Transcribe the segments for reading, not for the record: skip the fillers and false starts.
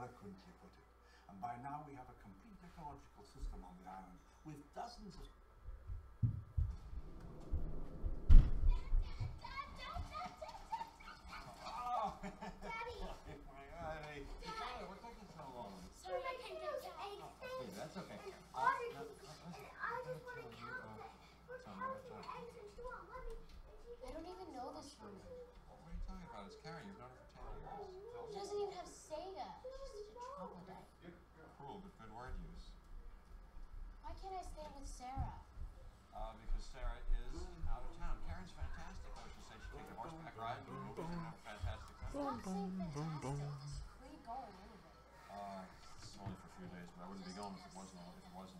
eloquently put it. And by now we have a complete ecological system on the island with dozens of... Oh! Daddy! What's taking so long? Sorry, I can't get the eggs. Okay, that's okay. I just want to count them. We're counting the eggs and she won't let me. I don't even know this woman. What are you talking about? It's Carrie. You've known her for 10 years. She doesn't even have Sega. She's such a troglodyte. Cruel, but good word use. Why can't I stay with Sarah? Because Sarah is out of town. Karen's fantastic. I was just saying she takes a horseback ride and movies and have a fantastic time. Stop saying fantastic. Just free going anyway. It's only for a few days, but I wouldn't be going if it wasn't really important.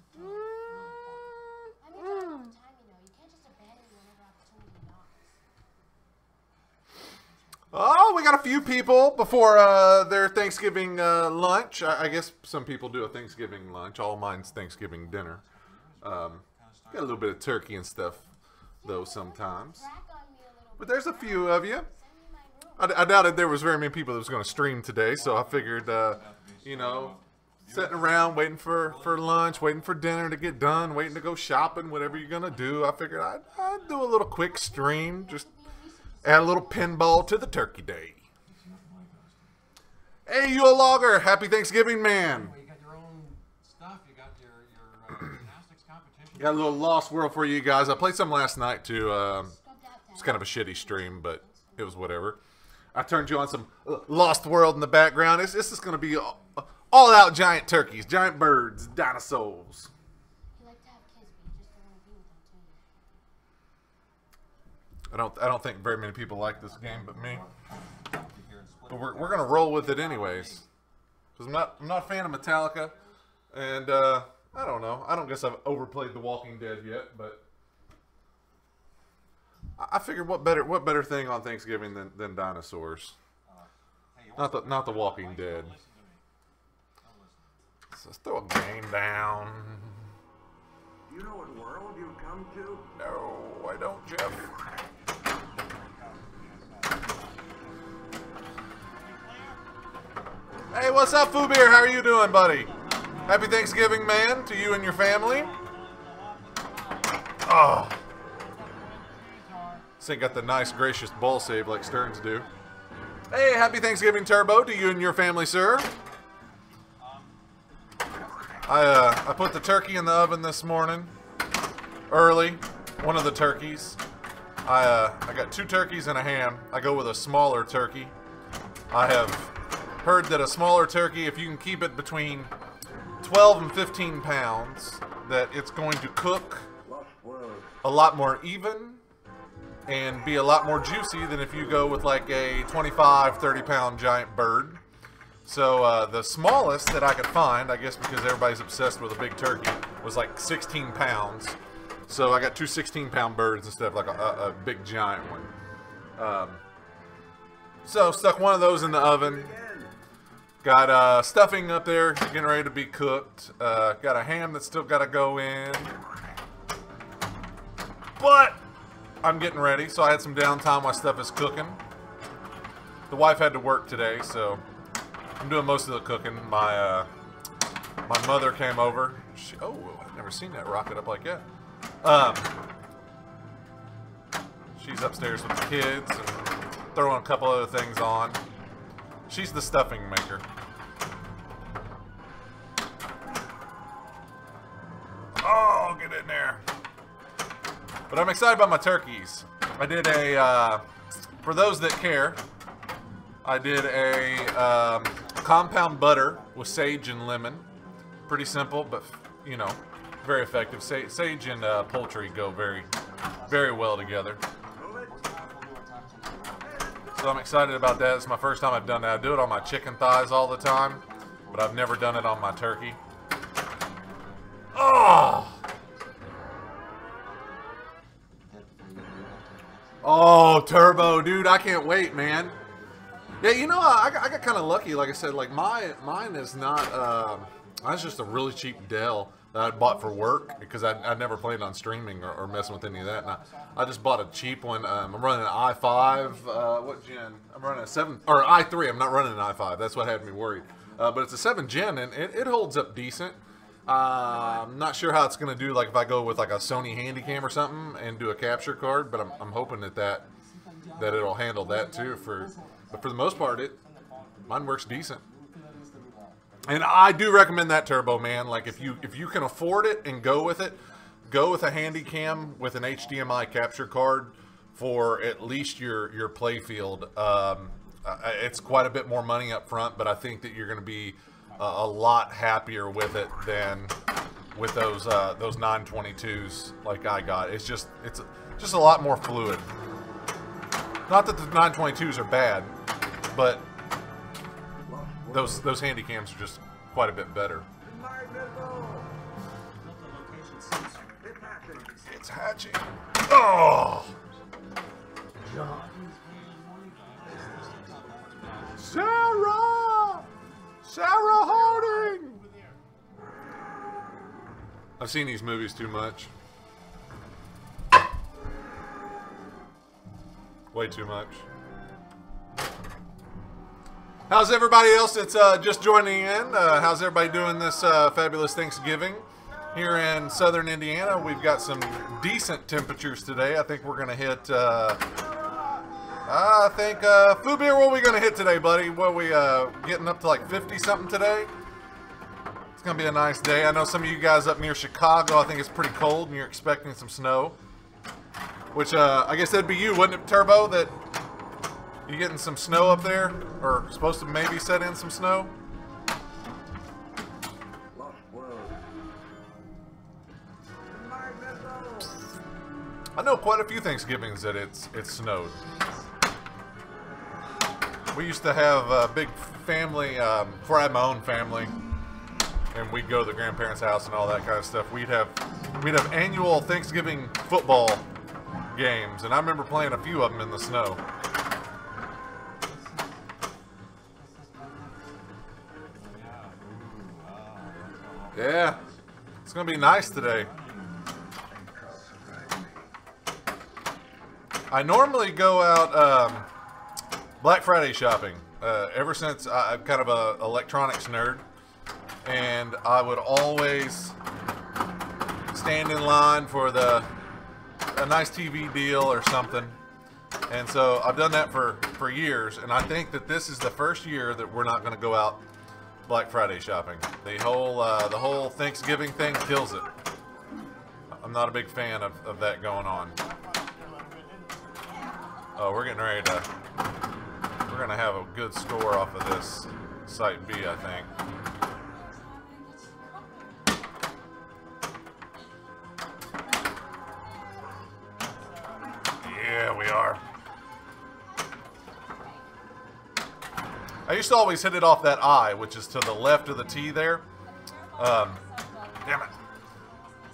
I'm in town all the time, you know. You can't just abandon me whenever opportunity knocks. Oh, we got a few people before their Thanksgiving lunch. I guess some people do a Thanksgiving lunch. All mine's Thanksgiving dinner. Got a little bit of turkey and stuff, though, sometimes. But there's a few of you. I doubted there was very many people that was going to stream today, so I figured, you know, sitting around waiting for lunch, waiting for dinner to get done, waiting to go shopping, whatever you're going to do, I figured I'd do a little quick stream, just add a little pinball to the turkey day. Hey, you a logger, happy Thanksgiving, man. You got your own stuff. You got your gymnastics competition. Got a little Lost World for you guys. I played some last night, too. It's kind of a shitty stream, but it was whatever. I turned you on some Lost World in the background. This is going to be all-out giant turkeys, giant birds, dinosaurs. You like to have kids, but you just don't want to be with them, too. I don't think very many people like this game but me. But we're gonna roll with it anyways. Cause I'm not a fan of Metallica, and I don't know. I don't guess I've overplayed The Walking Dead yet, but I figured what better thing on Thanksgiving than dinosaurs? Not the Walking Dead. So let's throw a game down. You know what world you've come to? No, I don't, Jeff. Hey, what's up, Foo Beer? How are you doing, buddy? Happy Thanksgiving, man, to you and your family. Oh. This ain't got the nice, gracious ball save like Stearns do. Hey, happy Thanksgiving, Turbo, to you and your family, sir. I put the turkey in the oven this morning, early, one of the turkeys. I got 2 turkeys and a ham. I go with a smaller turkey. I have heard that a smaller turkey, if you can keep it between 12 and 15 pounds, that it's going to cook a lot more even and be a lot more juicy than if you go with like a 25, 30 pound giant bird. So the smallest that I could find, I guess because everybody's obsessed with a big turkey, was like 16 pounds. So I got 2 16-pound birds instead of like a big giant one. So stuck one of those in the oven. Got stuffing up there getting ready to be cooked. Got a ham that's still got to go in. But I'm getting ready, so I had some downtime while stuff is cooking. The wife had to work today, so I'm doing most of the cooking. My mother came over. Oh, I've never seen that rocket up like that. She's upstairs with the kids and throwing a couple other things on. She's the stuffing maker. Oh, get in there. But I'm excited about my turkeys. I did a, for those that care, I did a compound butter with sage and lemon. Pretty simple, but, you know, very effective. Sage and poultry go very, very well together. So I'm excited about that. It's my first time I've done that. I do it on my chicken thighs all the time, but I've never done it on my turkey. Oh! Oh, Turbo, dude, I can't wait, man. Yeah, you know, I got kind of lucky. Like I said, like mine is not, mine's just a really cheap Dell that I bought for work because I never planned on streaming or messing with any of that. And I just bought a cheap one. I'm running an i5. What gen? I'm running a 7 or i3. I'm not running an i5. That's what had me worried. but it's a 7 gen, and it holds up decent. I'm not sure how it's going to do, like if I go with like a Sony Handycam or something and do a capture card, but I'm hoping that it'll handle that too. But for the most part, mine works decent. And I do recommend that Turbo, man. Like if you can afford it and go with it, go with a Handycam with an HDMI capture card for at least your play field. It's quite a bit more money up front, but I think that you're going to be a lot happier with it than with those 922s like I got. It's just a lot more fluid. Not that the 922s are bad, but those Handycams are just quite a bit better. It's hatching. Oh! Sarah! Sarah Harding! I've seen these movies too much. Way too much. How's everybody else that's just joining in? How's everybody doing this fabulous Thanksgiving? Here in southern Indiana, we've got some decent temperatures today. I think we're going to hit, Fubier, what are we going to hit today, buddy? What are we getting up to like 50-something today? It's going to be a nice day. I know some of you guys up near Chicago, I think it's pretty cold and you're expecting some snow. Which, I guess that'd be you, wouldn't it, Turbo? That you getting some snow up there? Or supposed to maybe set in some snow? I know quite a few Thanksgivings that it's snowed. We used to have a big family, before I had my own family, and we'd go to the grandparents' house and all that kind of stuff. We'd have annual Thanksgiving football games, and I remember playing a few of them in the snow. Yeah, it's gonna be nice today. I normally go out Black Friday shopping. Ever since I'm kind of a electronics nerd, and I would always stand in line for a nice TV deal or something. And so I've done that for years, and I think that this is the first year that we're not going to go out Black Friday shopping. The whole Thanksgiving thing kills it. I'm not a big fan of that going on. Oh, we're getting ready to, we're going to have a good score off of this Site B, I think. Yeah, we are. I used to always hit it off that I, which is to the left of the T there. Damn it.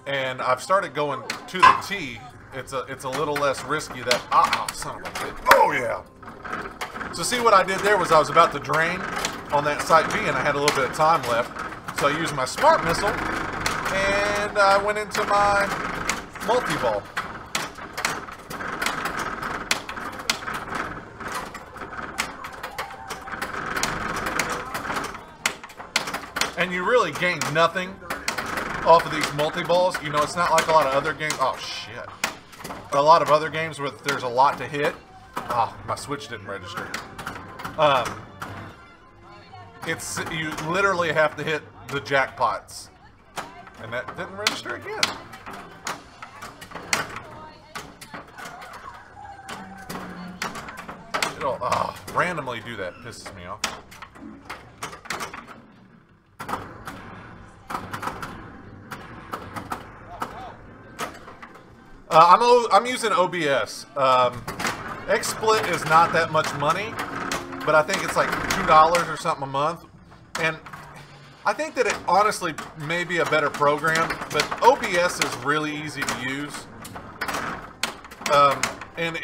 And I've started going to the T. It's a little less risky. That son of a bitch. Oh yeah. So see what I did there was I was about to drain on that Site B, and I had a little bit of time left. So I used my smart missile, and I went into my multi-ball. And you really gain nothing off of these multi-balls. You know, it's not like a lot of other games. Oh, shit. A lot of other games where there's a lot to hit. Oh, my Switch didn't register. You literally have to hit the jackpots. And that didn't register again. It'll randomly do that. Pisses me off. I'm using OBS. XSplit is not that much money, but I think it's like $2 or something a month. And I think that it honestly may be a better program, but OBS is really easy to use. And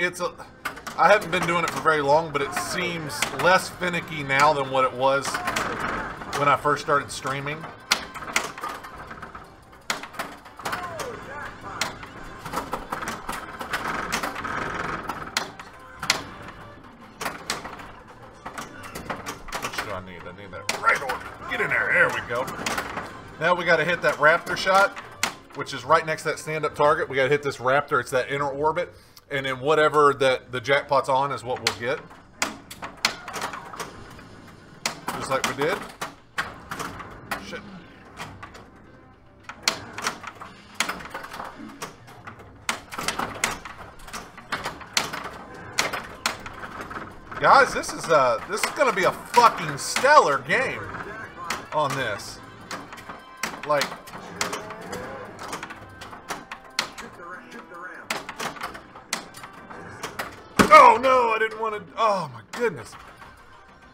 I haven't been doing it for very long, but it seems less finicky now than what it was when I first started streaming. do I need? I need that right order. Get in there. There we go. Now we got to hit that raptor shot, which is right next to that stand-up target. We got to hit this raptor. It's that inner orbit. And then whatever that the jackpot's on is what we'll get. Just like we did. Shit. Guys, this is gonna be a fucking stellar game on this. Like, oh no, I didn't want to. Oh my goodness.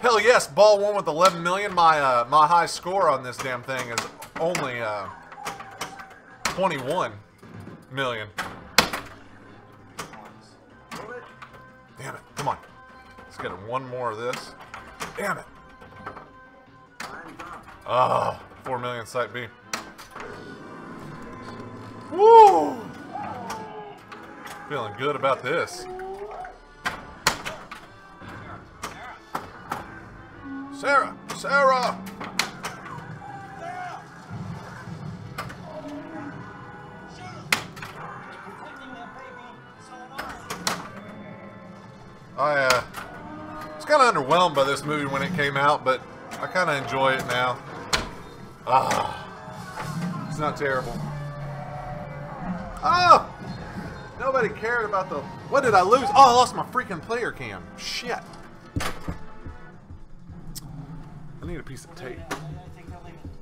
Hell yes, ball won with 11 million. My my high score on this damn thing is only 21 million. Damn it! Come on. Let's get one more of this. Damn it. Oh, 4 million site B. Woo! Feeling good about this. Sarah! Sarah! I was kind of underwhelmed by this movie when it came out, but I kind of enjoy it now. Ah, it's not terrible. Oh! Nobody cared about the... What did I lose? Oh, I lost my freaking player cam. Shit. I need a piece of tape.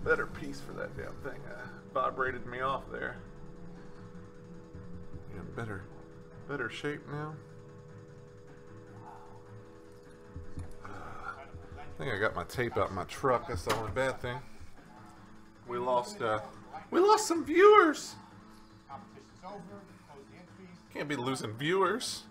Better piece for that damn thing. Vibrated me off there. In better shape now. I think I got my tape out in my truck. That's the only bad thing. We lost some viewers. Can't be losing viewers.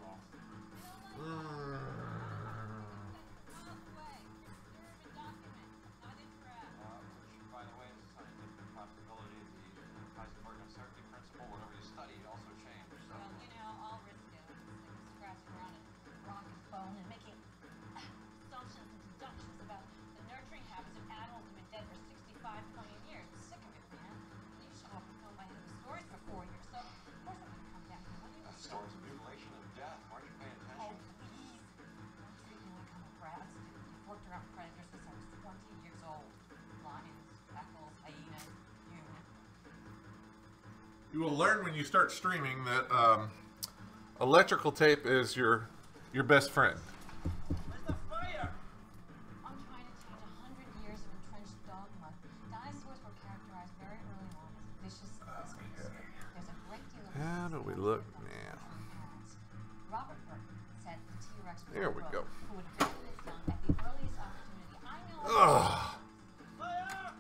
You will learn when you start streaming that electrical tape is your best friend. Where's the fire? I'm trying to change 100 years of entrenched dogma. Dinosaurs were characterized very early on as vicious lizards. There's a great deal of... How do we look now? Robert Burke said the T-Rex was There we go. who would visit its young at the earliest opportunity. I know... Ugh.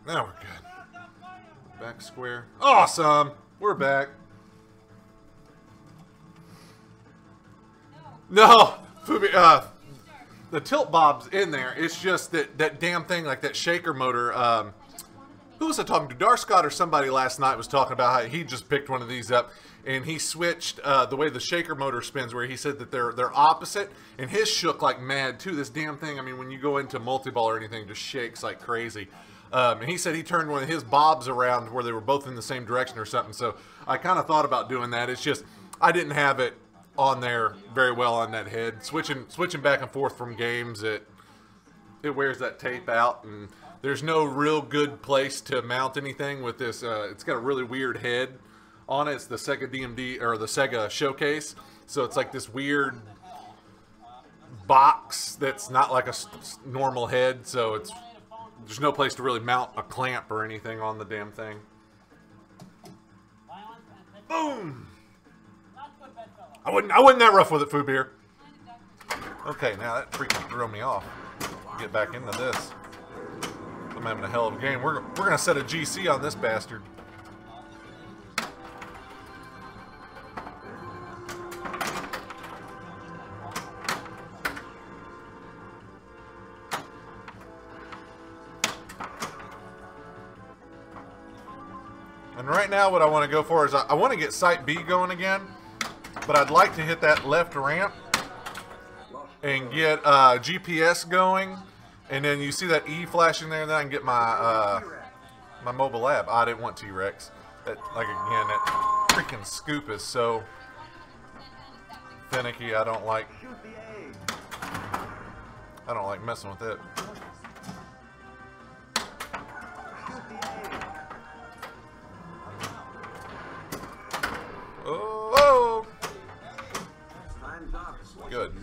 Now we're good. Back square. Awesome! We're back. No! Fubi, the tilt bob's in there. It's just that damn thing, like that shaker motor. Who was I talking to? Darscott or somebody last night was talking about how he just picked one of these up and he switched the way the shaker motor spins, where he said that they're opposite, and his shook like mad too. This damn thing, I mean, when you go into multi-ball or anything, it just shakes like crazy. And he said he turned one of his bobs around where they were both in the same direction or something. So I kind of thought about doing that. It's just I didn't have it on there very well on that head. Switching back and forth from games, it wears that tape out, and there's no real good place to mount anything with this. It's got a really weird head on it. It's the Sega DMD or the Sega Showcase, so it's like this weird box that's not like a normal head. So there's no place to really mount a clamp or anything on the damn thing. Boom! I wasn't that rough with it, Food Beer. Okay, now that freaking threw me off. Get back into this. I'm having a hell of a game. We're gonna set a GC on this bastard. And right now what I want to go for is I want to get Site B going again, but I'd like to hit that left ramp and get GPS going And then you see that E flashing there, and then I can get my my mobile lab. I didn't want T-Rex. Like again, that freaking scoop is so finicky. I don't like messing with it. Oh, good.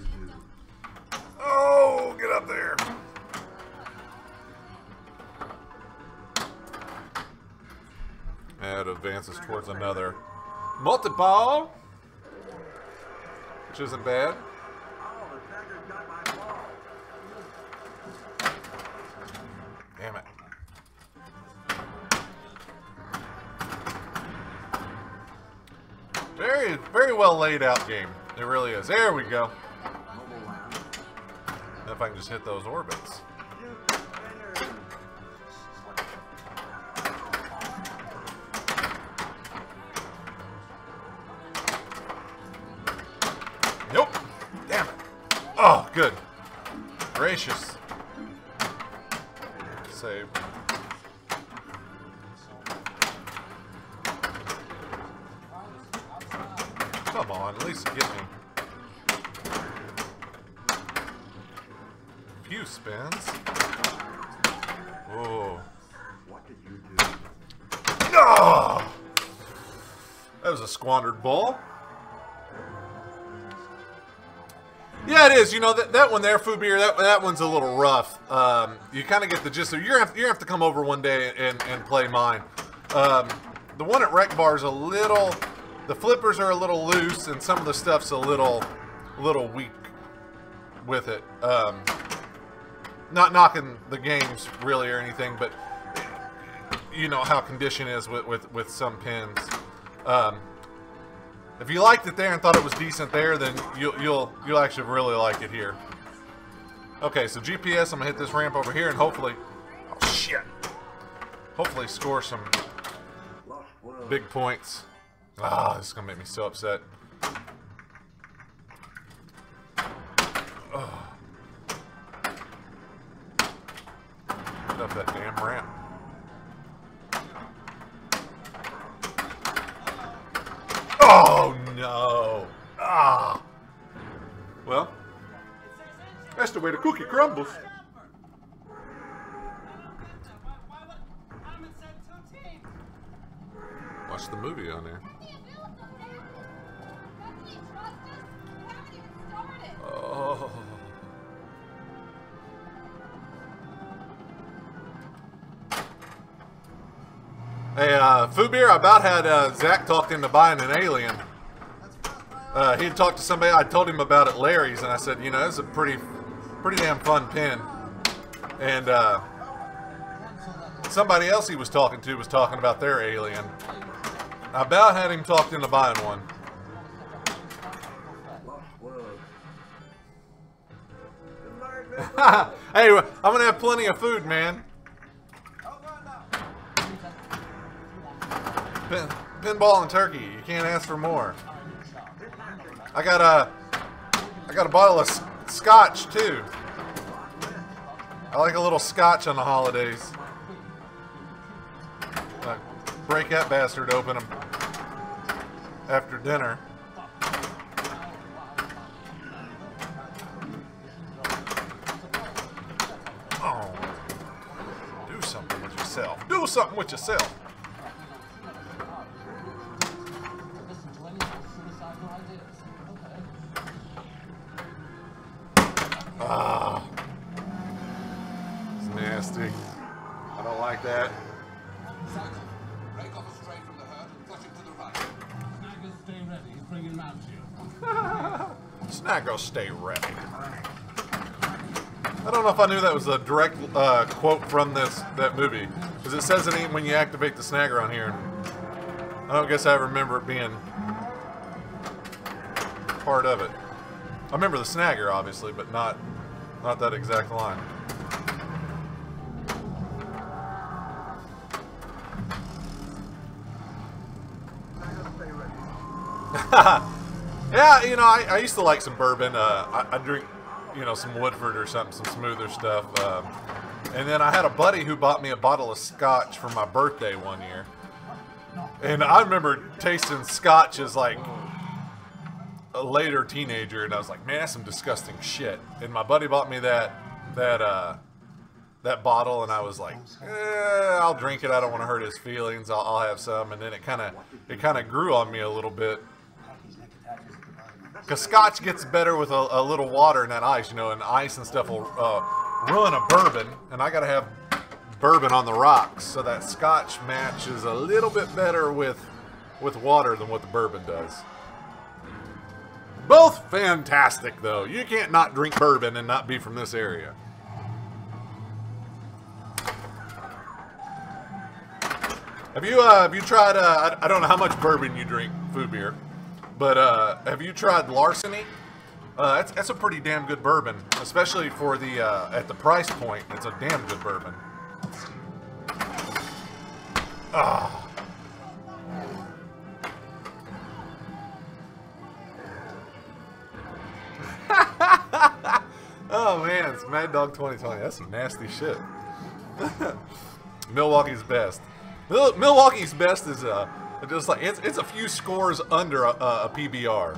Oh, get up there. And it advances towards another multi-ball, which isn't bad. Damn it. Very, very well laid out game. It really is. There we go. If I can just hit those orbits. Nope. Damn it. Oh, good. Gracious. Save. Come on, at least get me. Few spins. Oh. What did you do? No! That was a squandered ball. Yeah, it is. You know, that one there, Foo Beer, that one's a little rough. You kind of get the gist of it. You're going to have to come over one day and play mine. The one at Rec Bar is a little... The flippers are a little loose, and some of the stuff's a little weak with it. Not knocking the games, really, or anything, but you know how condition is with some pins. If you liked it there and thought it was decent there, then you'll actually really like it here. Okay, so GPS, I'm gonna hit this ramp over here and hopefully, oh shit, hopefully score some big points. Ah, this is gonna make me so upset. Oh. Get up that damn ramp. Oh no! Ah. Well, that's the way the cookie crumbles. Watch the movie on there. Oh. Hey, Foo Beer, I about had Zach talked into buying an alien. He had talked to somebody. I told him about it, Larry's, and I said, you know, it's a pretty damn fun pin. And somebody else he was talking to was talking about their alien. I about had him talked into buying one. Hey, I'm gonna have plenty of food, man. Pinball and turkey. You can't ask for more. I got a bottle of scotch too. I like a little scotch on the holidays. Break that bastard open after dinner. Oh, do something with yourself. Do something with yourself. Ah, it's nasty. I don't like that. Break off a stray from the herd and flush it to the right. Snaggers, stay ready. He's bringing him out to you. Snagger, stay ready. I don't know if I knew that was a direct quote from that movie, because it says it when you activate the snagger on here. I don't guess I remember it being part of it. I remember the snagger, obviously, but not that exact line. Stay ready. Yeah, you know, I used to like some bourbon. I drink you know, some Woodford or something, some smoother stuff. And then I had a buddy who bought me a bottle of scotch for my birthday one year. And I remember tasting scotch as like a later teenager, and I was like, man, that's some disgusting shit. And my buddy bought me that bottle, and I was like, I'll drink it. I don't want to hurt his feelings. I'll have some. And then it kind of grew on me a little bit. Because scotch gets better with a little water and that ice, you know, and ice and stuff will ruin a bourbon. And I got to have bourbon on the rocks, so that scotch matches a little bit better with water than what the bourbon does. Both fantastic, though. You can't not drink bourbon and not be from this area. Have you tried, I don't know how much bourbon you drink, food beer, but have you tried Larceny? That's a pretty damn good bourbon, especially for the, at the price point, it's a damn good bourbon. Oh. Oh man, it's Mad Dog 2020. That's some nasty shit. Milwaukee's best. Milwaukee's best is just like it's a few scores under a PBR.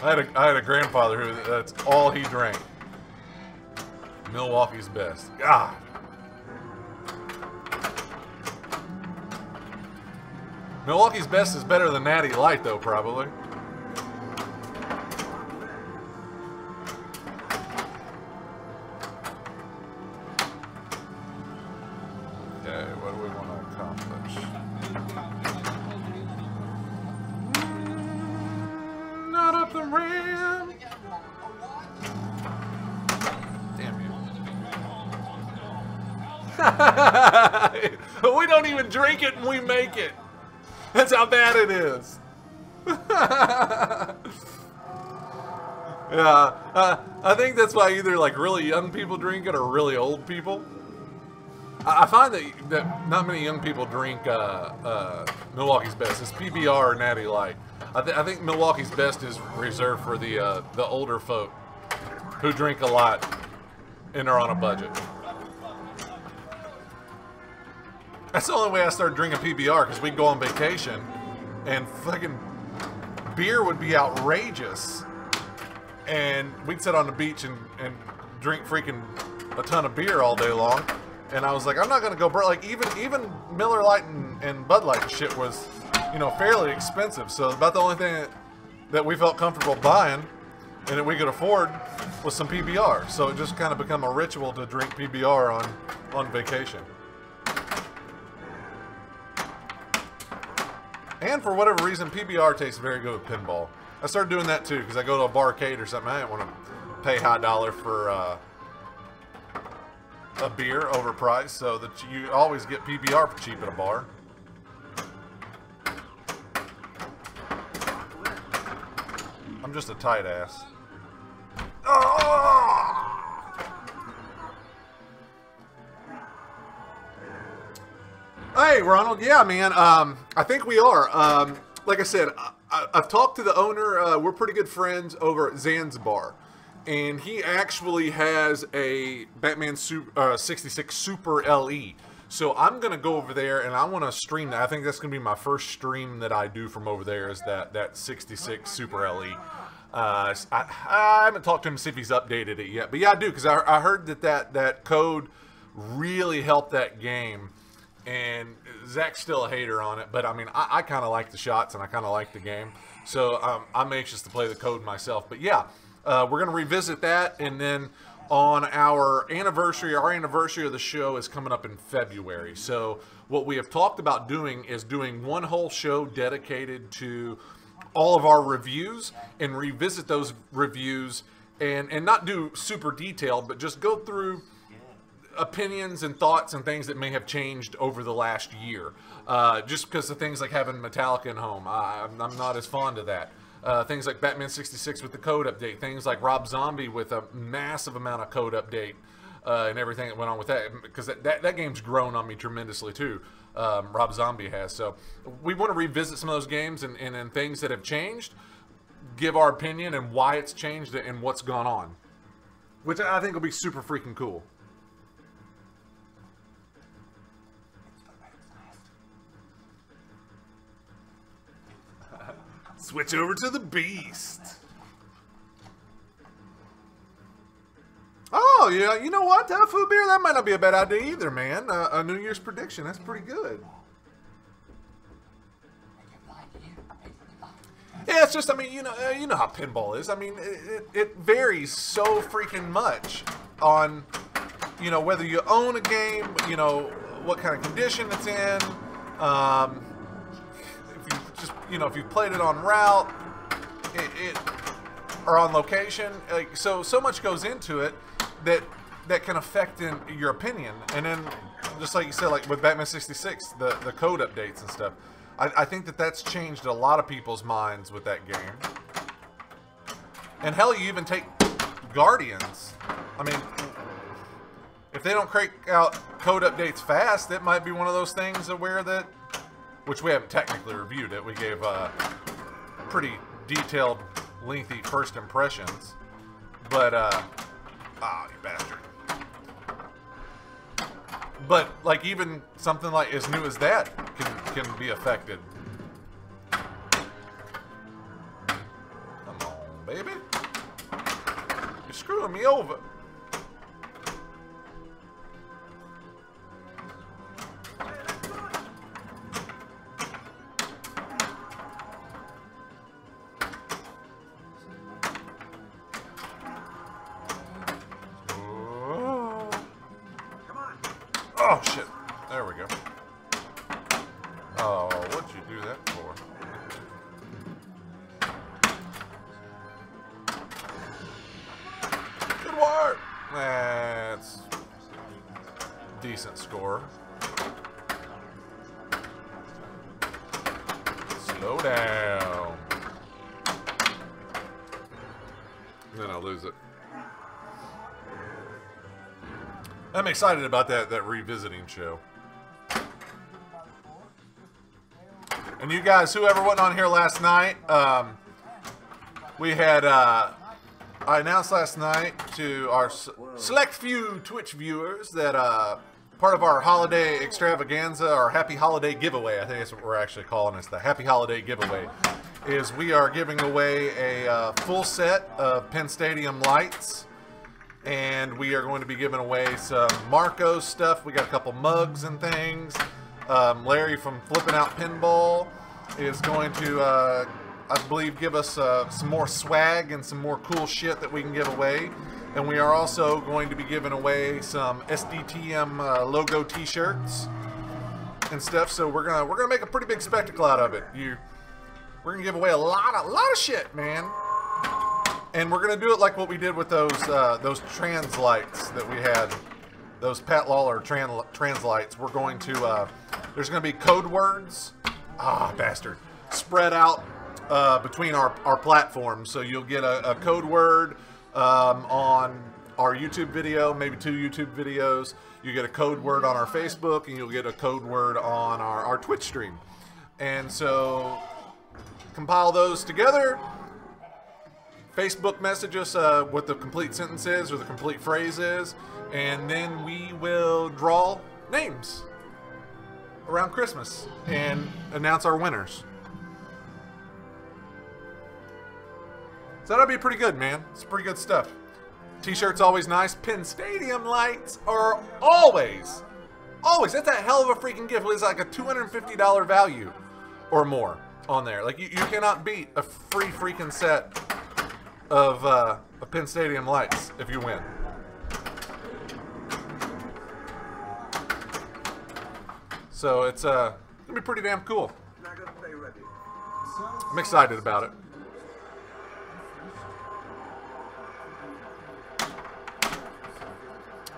I had a grandfather who that's all he drank. Milwaukee's best. God. Milwaukee's best is better than Natty Light though, probably. Okay, what do we want to accomplish? Not up the ramp. Damn you. We don't even drink it and we make it. That's how bad it is. Yeah, I think that's why either like really young people drink it or really old people. I find that not many young people drink Milwaukee's Best. It's PBR or Natty Light. I think Milwaukee's Best is reserved for the older folk who drink a lot and are on a budget. That's the only way I started drinking PBR, because we'd go on vacation and fucking beer would be outrageous. And we'd sit on the beach and drink freaking a ton of beer all day long. And I was like, I'm not gonna go broke. Like even Miller Lite and Bud Light and shit was, you know, fairly expensive. So about the only thing that we felt comfortable buying and that we could afford was some PBR. So it just kind of become a ritual to drink PBR on vacation. And for whatever reason, PBR tastes very good with Pinball. I started doing that too, because I go to a barcade or something. I didn't want to pay high dollar for a beer overpriced, so that you always get PBR for cheap at a bar. I'm just a tight ass. Oh! Hey, Ronald. Yeah, man. I think we are. Like I said, I've talked to the owner. We're pretty good friends over at Zanzibar. And he actually has a Batman 66 Super LE. So I'm going to go over there and I want to stream that. I think that's going to be my first stream that I do from over there is that 66 Super LE. I haven't talked to him to see if he's updated it yet. But yeah, I do, because I heard that code really helped that game. And Zach's still a hater on it, but I mean, I kind of like the shots and I kind of like the game. So I'm anxious to play the code myself. But yeah, we're going to revisit that. And then on our anniversary of the show is coming up in February. So what we have talked about doing is doing one whole show dedicated to all of our reviews and revisit those reviews and not do super detailed, but just go through opinions and thoughts and things that may have changed over the last year. Just because of things like having Metallica in home, I'm not as fond of that. Things like Batman 66 with the code update, things like Rob Zombie with a massive amount of code update and everything that went on with that, because that game's grown on me tremendously too. Rob Zombie has. So we want to revisit some of those games and things that have changed. give our opinion and why it's changed and what's gone on. Which I think will be super freaking cool. Switch over to the Beast. Oh, yeah, you know what? Tofu beer, that might not be a bad idea either, man. A New Year's prediction, that's pretty good. Yeah, it's just, I mean, you know how pinball is. I mean, it varies so freaking much on, you know, whether you own a game, you know, what kind of condition it's in. If you just, you know, if you played it on route, or on location, like so much goes into it that can affect in your opinion. And then, just like you said, like with Batman 66, the code updates and stuff. I think that's changed a lot of people's minds with that game. And hell, you even take Guardians. I mean, if they don't crank out code updates fast, it might be one of those things where that, which we haven't technically reviewed it. We gave pretty detailed, lengthy first impressions. But, you bastard. But, like, even something like as new as that can be affected. Come on, baby. You're screwing me over. Oh, shit. There we go. Oh, what'd you do that for? Good work! That's decent score. Slow down. And then I'll lose it. I'm excited about that revisiting show. And you guys, whoever wasn't on here last night, we had, I announced last night to our select few Twitch viewers that part of our holiday extravaganza, our Happy Holiday giveaway, I think that's what we're actually calling it, the Happy Holiday giveaway, is we are giving away a full set of Penn Stadium lights. And we are going to be giving away some Marco stuff. We got a couple mugs and things. Larry from Flipping Out Pinball is going to, I believe, give us some more swag and some more cool shit that we can give away. And we are also going to be giving away some SDTM logo T-shirts and stuff. So we're gonna make a pretty big spectacle out of it. We're gonna give away a lot of shit, man. And we're gonna do it like what we did with those trans lights that we had, those Pat Lawler trans lights. We're going to there's gonna be code words, bastard, spread out between our platforms. So you'll get a code word on our YouTube video, maybe 2 YouTube videos. You get a code word on our Facebook, and you'll get a code word on our Twitch stream. And so compile those together. Facebook message us what the complete sentence is or the complete phrase is, and then we will draw names around Christmas and announce our winners. So that'll be pretty good, man. It's pretty good stuff. T-shirts always nice. Penn Stadium lights are always, that's a hell of a freaking gift. It's like a $250 value or more on there. Like you cannot beat a free freaking set of Penn Stadium lights if you win. So it's gonna be pretty damn cool. I'm excited about it.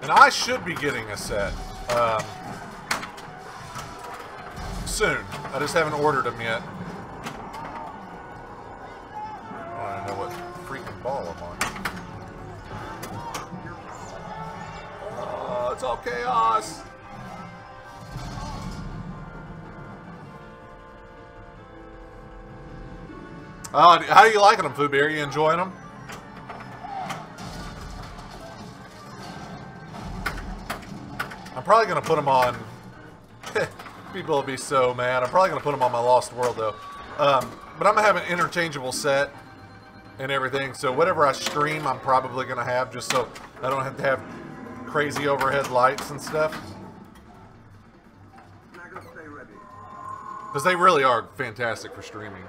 And I should be getting a set soon. I just haven't ordered them yet. I don't know what freaking ball I'm on. Oh, it's all chaos. How are you liking them, Fubi? Are you enjoying them? I'm probably going to put them on... People will be so mad. I'm probably going to put them on my Lost World, though. But I'm going to have an interchangeable set and everything. So whatever I stream, I'm probably going to have, just so I don't have to have crazy overhead lights and stuff. Because they really are fantastic for streaming.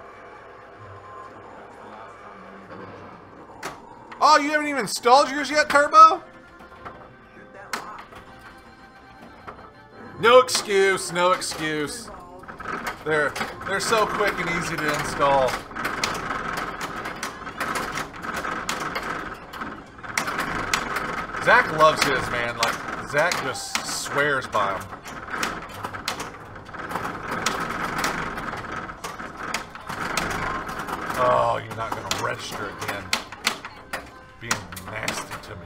Oh, you haven't even installed yours yet, Turbo? No excuse, no excuse. They're so quick and easy to install. Zach loves his, man. Like, Zach just swears by them. Oh, you're not going to register again. Being nasty to me.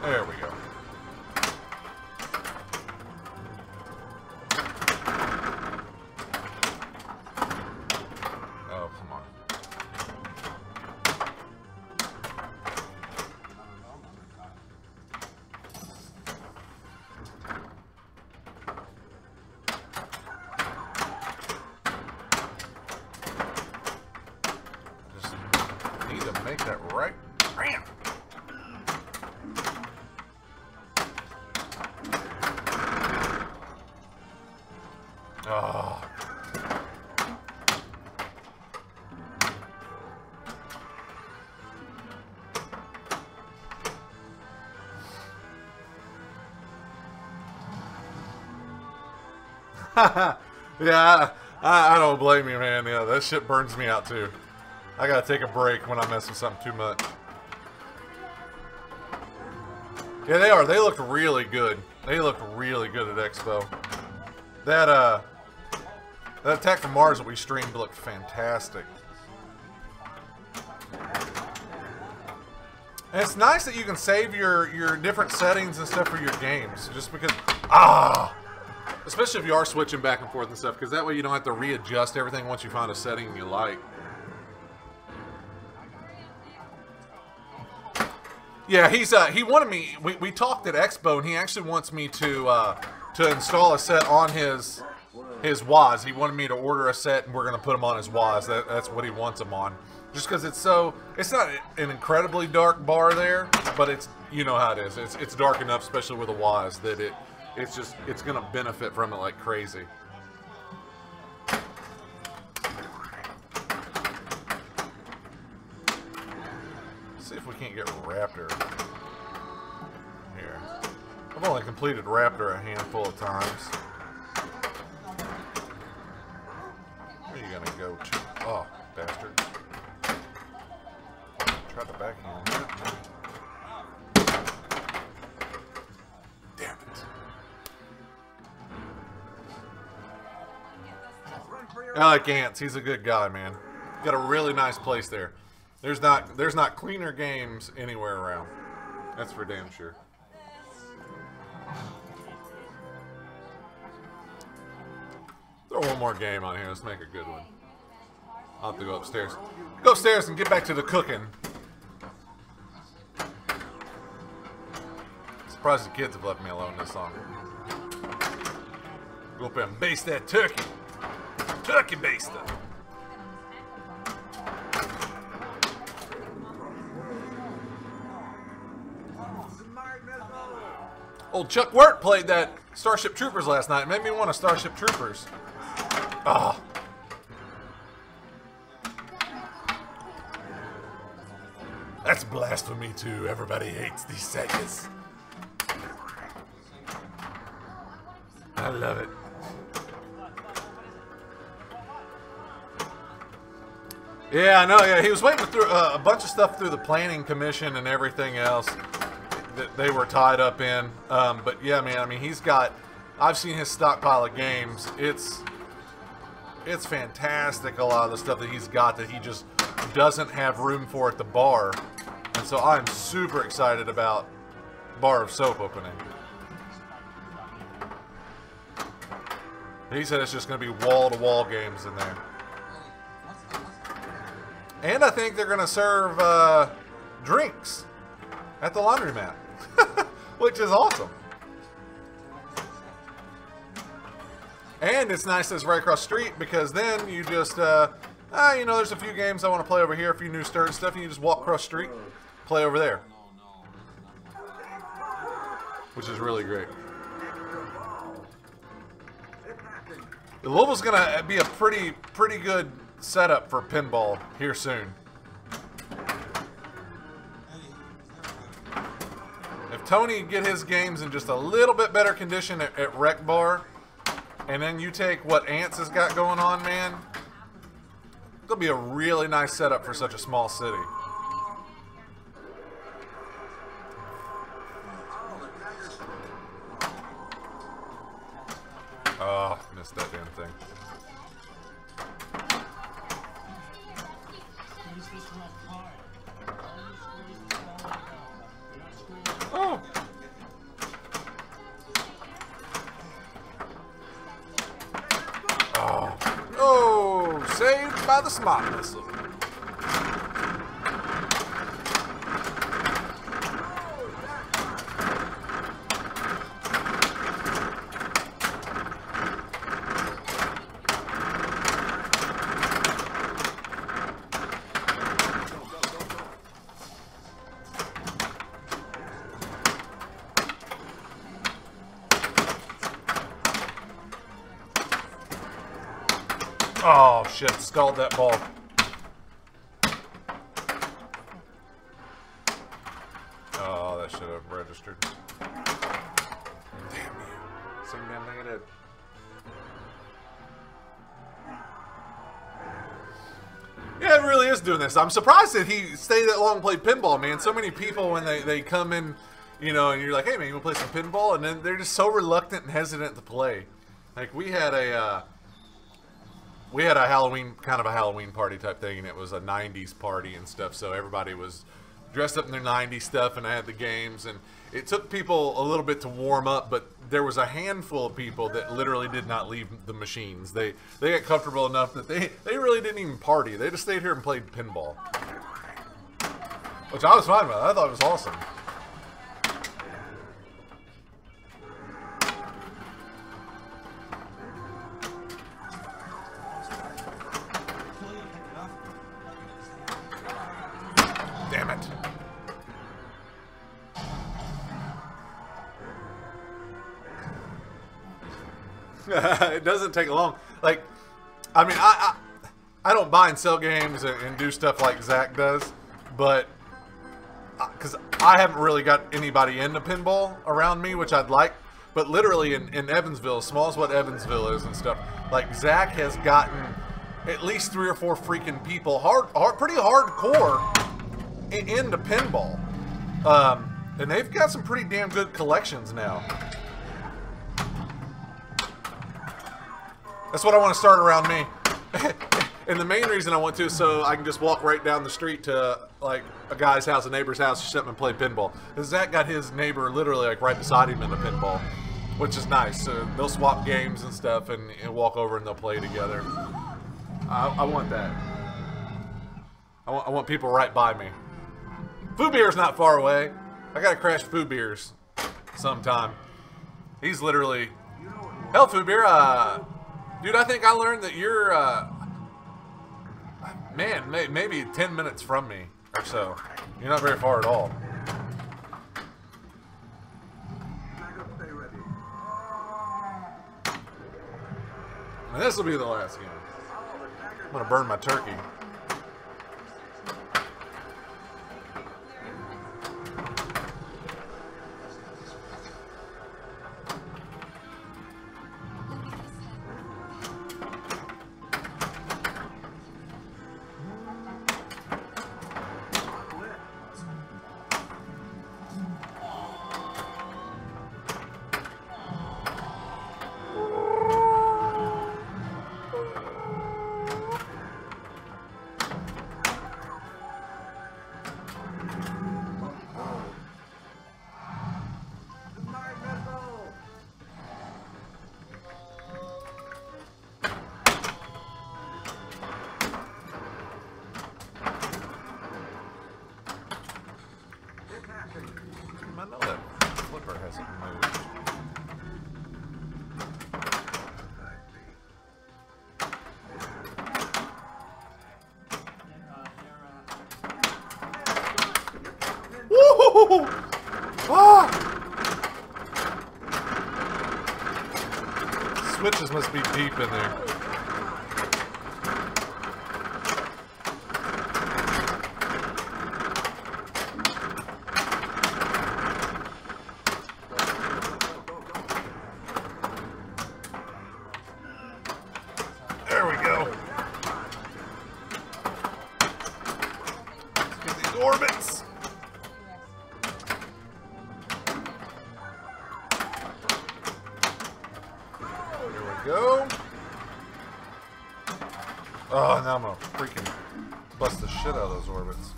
There we go. Oh, come on. Just need to make that right. Bam! Oh. Yeah, I don't blame you, man. Yeah, that shit burns me out too. I gotta take a break when I mess with something too much. Yeah, they are. They look really good. They look really good at Expo. That Attack from Mars that we streamed looked fantastic. And it's nice that you can save your different settings and stuff for your games. Just because, especially if you are switching back and forth and stuff, because that way you don't have to readjust everything once you find a setting you like. Yeah, he wanted me, we talked at Expo, and he actually wants me to install a set on his Waz. He wanted me to order a set, and we're going to put him on his Waz. That's what he wants him on. Just because it's not an incredibly dark bar there, but it's, you know how it is. It's dark enough, especially with a Waz, that it's going to benefit from it like crazy. Let's see if we can't get Raptor here. I've only completed Raptor a handful of times. Where are you gonna go to? Oh, bastard. Tried to backhand that. Damn it. I like Ants. He's a good guy, man. Got a really nice place there. There's not cleaner games anywhere around. That's for damn sure. Throw one more game on here. Let's make a good one. I'll have to go upstairs. Go upstairs and get back to the cooking. Surprised the kids have left me alone this long. Go up there and baste that turkey. Turkey baster. Old Chuck Wirt played that Starship Troopers last night. It made me want a Starship Troopers. Oh. That's blasphemy too. Everybody hates these Segas. I love it. Yeah, I know. Yeah, he was waiting through a bunch of stuff through the planning commission and everything else that they were tied up in. But yeah, man, I mean, he's got, I've seen his stockpile of games. It's fantastic, a lot of the stuff that he's got that he just doesn't have room for at the bar. And so I'm super excited about Bar of Soap opening. He said it's just going to be wall-to-wall games in there. And I think they're going to serve drinks at the laundromat, which is awesome. And it's nice that it's right across the street, because then you just, you know, there's a few games I want to play over here, a few new Stern stuff, and you just walk across the street, play over there. Which is really great. Louisville's going to be a pretty good setup for pinball here soon. If Tony get his games in just a little bit better condition at Rec Bar, and then you take what Ants has got going on, man, it'll be a really nice setup for such a small city. Oh, missed that damn thing. Oh. Oh. Oh, saved by the smart missile. Oh, shit. Stalled that ball. Oh, that should have registered. Damn you. Some damn thing it did. Yeah, it really is doing this. I'm surprised that he stayed that long and played pinball, man. So many people, when they come in, you know, and you're like, hey, man, you want to play some pinball? And then they're just so reluctant and hesitant to play. Like, we had a Halloween, kind of a Halloween party type thing, and it was a 90s party and stuff, so everybody was dressed up in their 90s stuff, and I had the games, and it took people a little bit to warm up, but there was a handful of people that literally did not leave the machines. They got comfortable enough that they really didn't even party. They just stayed here and played pinball, which I was fine with. I thought it was awesome. Damn it. It doesn't take long. Like, I mean, I don't buy and sell games and do stuff like Zach does, but because I haven't really got anybody into pinball around me, which I'd like. But literally in Evansville, as small as what Evansville is and stuff, like Zach has gotten at least 3 or 4 freaking people pretty hardcore into pinball, and they've got some pretty damn good collections now. That's what I want to start around me. And the main reason I want to is so I can just walk right down the street to like a guy's house, a neighbor's house, just sit and play pinball. Because Zach got his neighbor literally like right beside him in the pinball, which is nice. So they'll swap games and stuff and walk over and they'll play together. I want that. I want people right by me. Foo Beer's not far away. I gotta crash Foo Beer's sometime. He's literally... Hell, Foo Beer, dude, I think I learned that you're, man, maybe 10 minutes from me or so. You're not very far at all. And this will be the last game. I'm gonna burn my turkey. I know that flipper hasn't moved. Woo! Ah! Switches must be deep in there. There we go. Let's get these orbits. Go. Oh, now I'm gonna freaking bust the shit out of those orbits.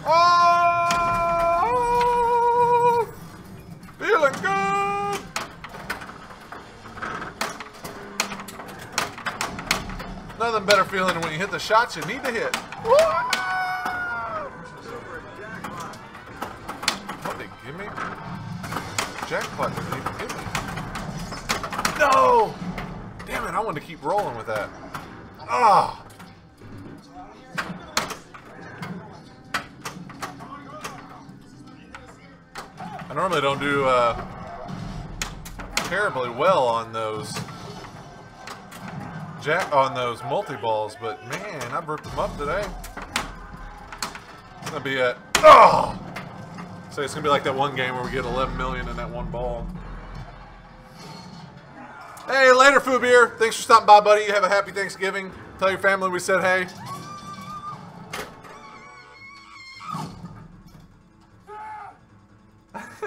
Oh! Feeling good! Nothing better feeling than when you hit the shots you need to hit. What they give me? Jackpot didn't even give me. No! Damn it, I wanted to keep rolling with that. Ah! I normally don't do terribly well on those multi-balls, but man, I ripped them up today. It's gonna be at so it's gonna be like that one game where we get 11 million in that one ball. Hey, later, Foo Beer. Thanks for stopping by, buddy. You have a happy Thanksgiving. Tell your family we said hey.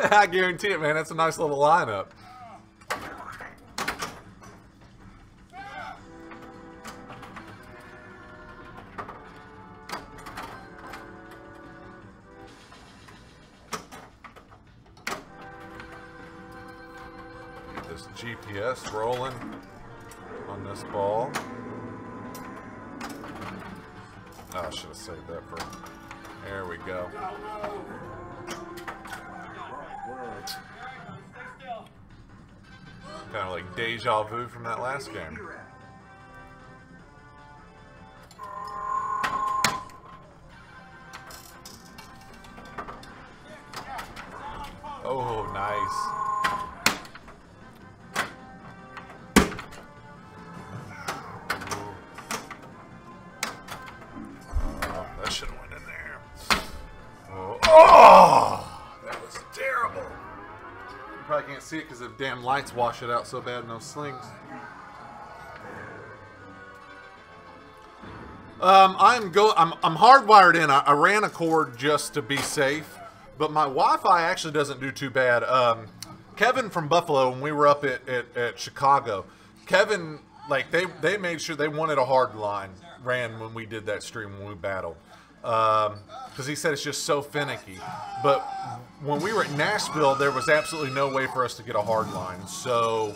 I guarantee it, man. That's a nice little lineup. GPS rolling on this ball. Oh, I should have saved that for. There we go. Kind of like deja vu from that last game. Oh, nice. Probably can't see it because the damn lights wash it out so bad in those slings. I'm hardwired in. I ran a cord just to be safe, but my Wi-Fi actually doesn't do too bad. Kevin from Buffalo, when we were up at Chicago, Kevin, like they made sure they wanted a hard line ran when we did that stream when we battled. Because he said it's just so finicky. But when we were at Nashville, there was absolutely no way for us to get a hard line. So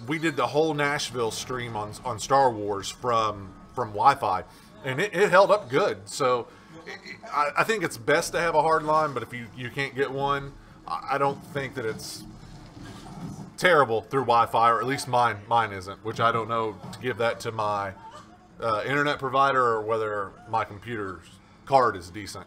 we did the whole Nashville stream on Star Wars from Wi-Fi, and it held up good. So I think it's best to have a hard line, but if you can't get one, I don't think that it's terrible through Wi-Fi, or at least mine isn't, which I don't know to give that to my internet provider or whether my computer's card is decent.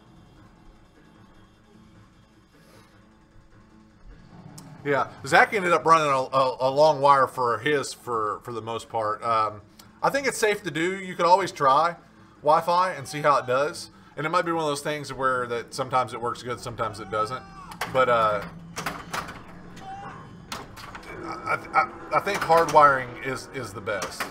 Yeah, Zach ended up running a long wire for his for the most part. I think it's safe to do. You could always try Wi-Fi and see how it does. And it might be one of those things where that sometimes it works good, sometimes it doesn't. But I think hardwiring is the best.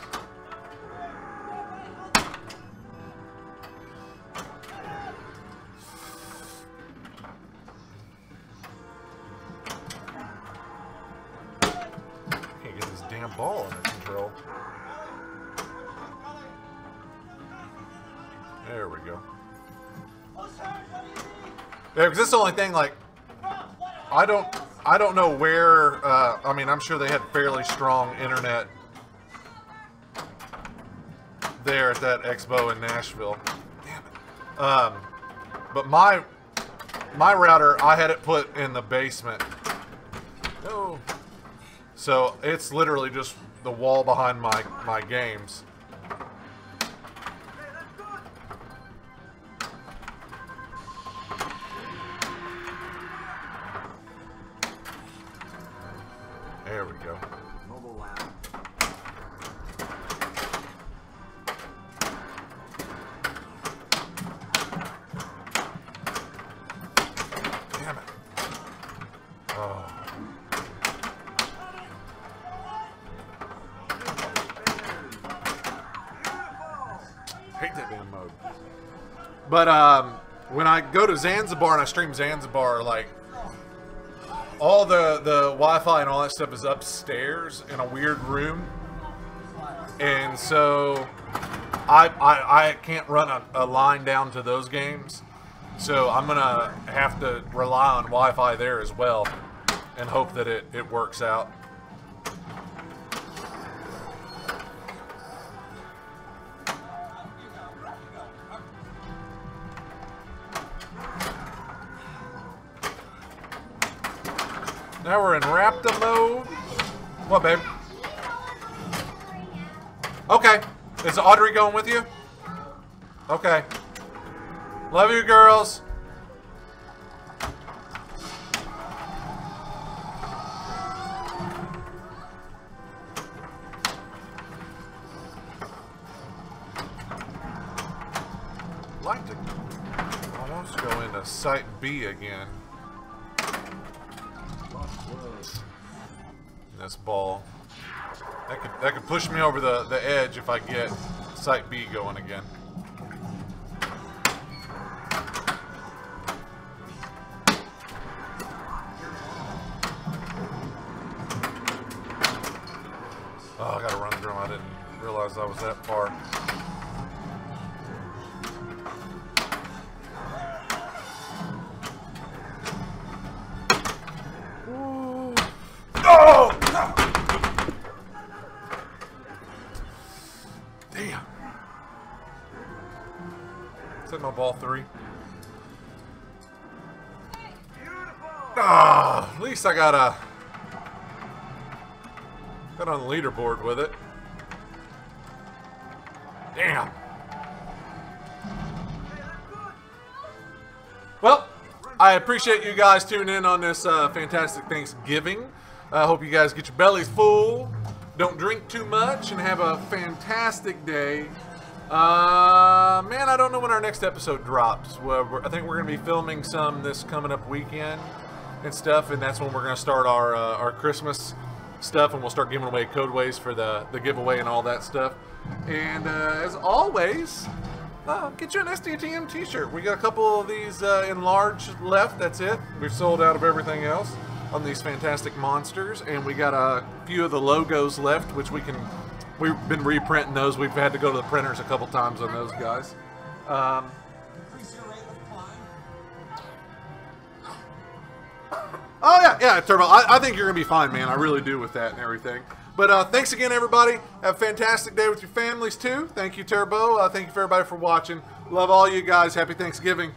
Can't get this damn ball under control. There we go. Yeah, because it's the only thing, like, I don't know where, I mean, I'm sure they had fairly strong internet there at that expo in Nashville. Damn it. But my router, I had it put in the basement. No. So it's literally just the wall behind my games. There we go. Mobile lab. Damn it. Oh. Hate that damn mode. But when I go to Zanzibar and I stream Zanzibar, like all the Wi-Fi and all that stuff is upstairs in a weird room, and so I can't run a line down to those games. So I'm gonna have to rely on Wi-Fi there as well, and hope that it works out. Now we're in Raptor mode. What, babe? Okay. Is Audrey going with you? Okay. Love you, girls. I'd like to almost go into Site B again. This ball. That could push me over the edge if I get Site B going again. Oh, I gotta run through them. I didn't realize I was that far. Ooh. Oh! Damn. Is that my ball 3? Ah, at least I got on the leaderboard with it. Damn. Well, I appreciate you guys tuning in on this fantastic Thanksgiving. I hope you guys get your bellies full. Don't drink too much and have a fantastic day. Man, I don't know when our next episode drops. I think we're going to be filming some this coming up weekend and stuff, and that's when we're going to start our Christmas stuff, and we'll start giving away codeways for the giveaway and all that stuff. And as always, get you an SDTM t-shirt. We got a couple of these enlarged left. That's it. We've sold out of everything else on these fantastic monsters, and we got a few of the logos left, which we've been reprinting those. We've had to go to the printers a couple times on those guys. Oh yeah, Turbo. I think you're gonna be fine, man. I really do with that and everything. But thanks again, everybody. Have a fantastic day with your families too. Thank you, Turbo. Thank you for everybody for watching. Love all you guys. Happy Thanksgiving.